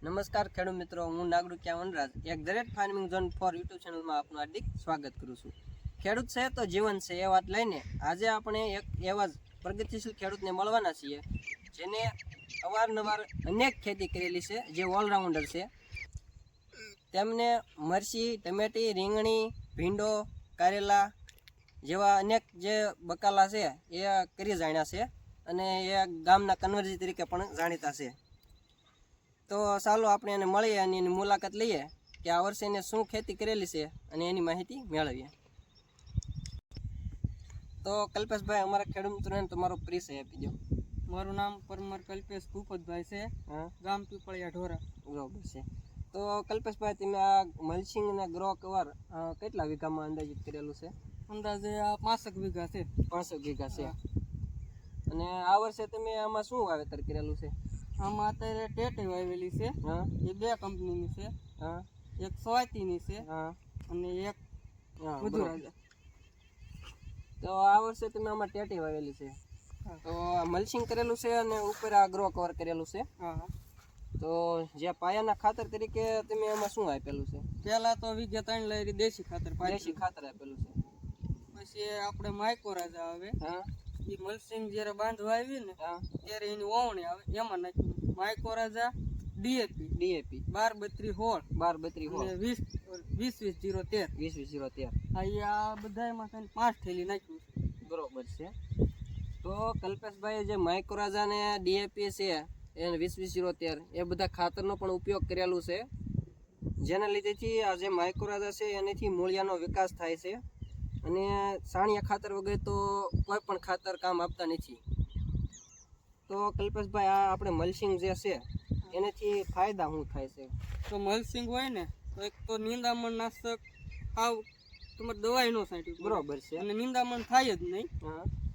નમસ્કાર ખેડૂત મિત્રો, હું નાગડુકિયા વનરાજ એક દરેક ફાર્મિંગ ઝોન ફોર યુટ્યુબ ચેનલમાં આપનું હાર્દિક સ્વાગત કરું છું। ખેડૂત છે તો જીવન છે એ વાત લઈને આજે આપણે એક એવા જ પ્રગતિશીલ ખેડૂતને મળવાના છીએ જેને અવારનવાર અનેક ખેતી કરેલી છે, જે ઓલરાઉન્ડર છે। તેમને મરચી, ટમેટી, રીંગણી, ભીંડો, કારેલા જેવા અનેક જે બકાલા છે એ કરી જાણ્યા છે અને એ ગામના કન્વર્જી તરીકે પણ જાણીતા છે। તો ચાલો આપણે એને મળીએ અને એની મુલાકાત લઈએ કે આ વર્ષે એને શું ખેતી કરેલી છે અને એની માહિતી મેળવીએ। તો કલ્પેશભાઈ, અમારા ખેડૂત મિત્રોને તમારો પરિચય આપી દો। મારું નામ પરમાર કલ્પેશ ભૂપતભાઈ છે, ગામ પીપળિયા ઢોરા। બરોબર છે। તો કલ્પેશભાઈ, તમે આ મલ્ચિંગ અને ગ્રો કવર કેટલા વીઘામાં અંદાજિત કરેલું છે? અંદાજે આ 5 વીઘા છે। 5 વીઘા છે। અને આ વર્ષે તમે આમાં શું વાવેતર કરેલું છે? આમાં અત્યારે ટેટી વાવેલી છે, એ 2 કંપનીની છે, એક સ્વાતિની છે અને એક મધુરાજા। તો આ વર્ષે તમે આમાં ટેટી વાવેલી છે, તો મલ્ચિંગ કરેલું છે અને ઉપર આ ગ્રો કવર કરેલું છે। તો જે પાયાના ખાતર તરીકે તમે આમાં શું આપેલું છે? પહેલા તો વીઘે 3 લહેરી દેશી ખાતર આપેલું છે। પછી આપણે માઇકોરાજા આવે, એ મલ્ચિંગ જ્યારે બાંધવા આવી ને ત્યારે એની વાવણી આવે, એમાં નાખ્યું માઇકોરાજા, ડીએપી 12-32-16 20-20-013 આ બધામાં 5 થેલી નાખ્યું। બરોબર છે। તો કલ્પેશભાઈ, જે માઇકોરાજા ને ડીએપી છે એને 20-20-013 એ બધા ખાતરનો પણ ઉપયોગ કરેલું છે, જેના લીધેથી આ જે માઇકોરાજા છે એનાથી મૂળિયાનો વિકાસ થાય છે અને સાણિયા ખાતર વગર તો કોઈ પણ ખાતર કામ આપતા નથી। તો કલ્પેશભાઈ, આ આપણે મલ્ચિંગ જે છે એનાથી ફાયદા શું થાય છે? તો મલ્ચિંગ હોય ને તો એક તો નિંદામણ નાશક આવ તમારે દવાઈ નો છાંટ્યું, બરોબર છે, અને નિંદામણ થાય જ નહીં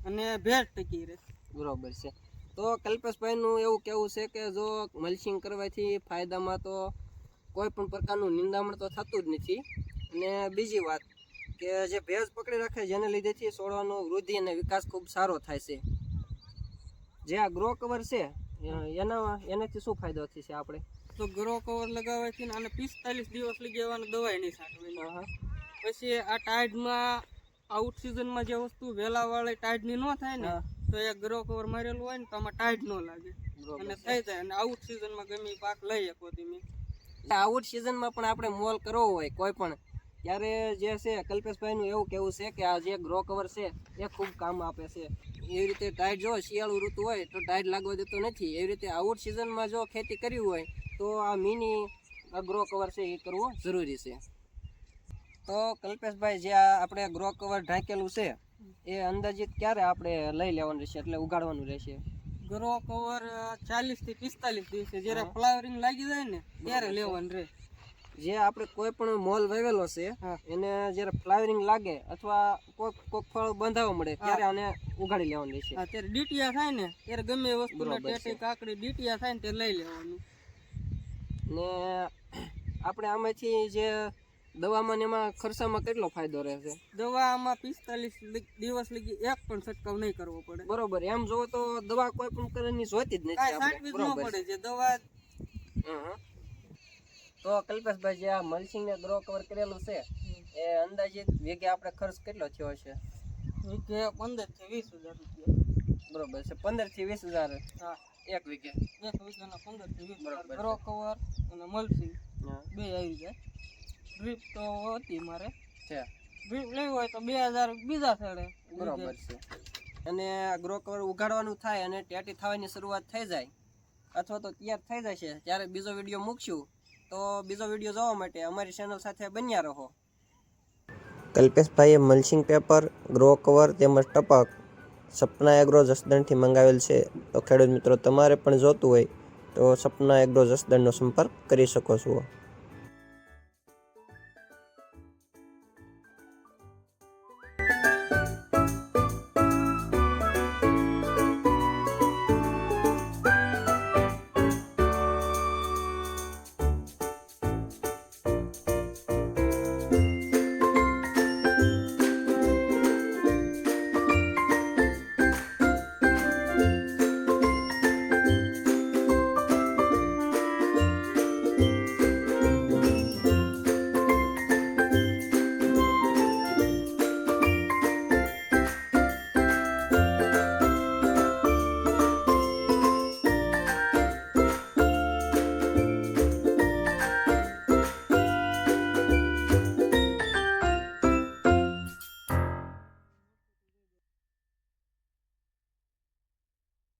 અને ભેજ ટકી રહે, બરોબર છે। તો કલ્પેશભાઈનું એવું કહેવું છે કે જો મલ્ચિંગ કરવાથી ફાયદામાં તો કોઈ પણ પ્રકારનું નિંદામણ તો થતું જ નથી, અને બીજી વાત કે જે ભેજ પકડી રાખે જેને લીધેથી છોડવાનો વૃદ્ધિ અને વિકાસ ખૂબ સારો થાય છે। જે આ ગ્રો કવર છે એનાથી શું ફાયદો થશે આપણે? તો ગ્રો કવર લગાવવાથી આને 45 દિવસ લગી આવવાની દવાઈ નહીં છાંટવાની। પછી આ ટાઈડમાં આઉટ સિઝનમાં જે વસ્તુ વેલા વાળી ટાઈડની ન થાય ને તો એ ગ્રો કવર મારેલું હોય ને તો આમાં ટાઈડ ન લાગે અને થઈ જાય, અને આઉટ સિઝનમાં ગમે પાક લઈ શકો તમે। આઉટ સિઝનમાં પણ આપણે મોલ કરવો હોય કોઈ પણ, ત્યારે જે છે કલ્પેશભાઈનું એવું કહેવું છે કે આ જે ગ્રો કવર છે એ ખૂબ કામ આપે છે। એવી રીતે ટાઈડ જો શિયાળુ ઋતુ હોય તો ટાઈડ લાગવા દેતો નથી, એવી રીતે આઉટ સિઝનમાં જો ખેતી કરવી હોય તો આ મિની ગ્રો કવર છે એ કરવું જરૂરી છે। તો કલ્પેશભાઈ, જે આપણે ગ્રો કવર ઢાંકેલું છે એ અંદાજિત ક્યારે આપણે લઈ લેવાનું રહેશે, એટલે ઉગાડવાનું રહેશે? ગ્રો કવર 40 થી 45 દિવસે જ્યારે ફ્લાવરિંગ લાગી જાય ને ત્યારે લેવાનું રહે। જે આપણે કોઈ પણ મોલ વાવેલો છે એને જ્યારે ફ્લાવરિંગ લાગે અથવા કોઈક ફળ બંધાવવા મળે ત્યારે આને ઉગાડી લેવાનું રહેશે। ત્યારે ડીટીયા થાય ને ત્યારે ગમે એ વસ્તુના ટેટી કાકડી ડીટીયા થાય ને તે લઈ લેવાનું। ને આપણે આમાંથી જે દવામાં ને એમાં ખર્ચામાં કેટલો ફાયદો રહેશે? દવામાં 45 દિવસ લગી એક પણ છંટકાવ નહીં કરવો પડે। બરોબર, એમ જોવો તો દવા કોઈ પણ કરવાની જોઈતી જ નથી આપણે, બરોબર પડે જે દવા। તો કલ્પેશભાઈ, જે આ મલ્ચિંગ ને ગ્રો કવર કરેલું છે એ અંદાજિત વીઘે આપણે ખર્ચ કેટલો થયો હશે? વીઘે 15 થી 20 હજાર રૂપિયા। બરોબર છે, 15 થી 20 હજાર એક વીઘે? એક વીઘાના 15 થી 20 હજાર ગ્રો કવર અને મલ્ચિંગ બે આવી જાય। ડ્રીપ તો હતી મારે છે, ડ્રીપ લેવી હોય તો 2000 બીજા છેડે, બરોબર છે। અને ગ્રો કવર ઉગાડવાનું થાય અને ટેટી થવાની શરૂઆત થઈ જાય અથવા તો તૈયાર થઈ જાય છે ત્યારે બીજો વિડીયો મૂકશું, તો બીજો વિડીયો જોવા માટે અમારી ચેનલ સાથે બન્યા રહો। કલ્પેશભાઈએ મલ્ચિંગ પેપર, ગ્રો કવર તેમજ ટપક સપના એગ્રો જસદણથી મંગાવેલ છે। તો ખેડૂત મિત્રો, તમારે પણ જોતું હોય તો સપના એગ્રો જસદણનો સંપર્ક કરી શકો છો।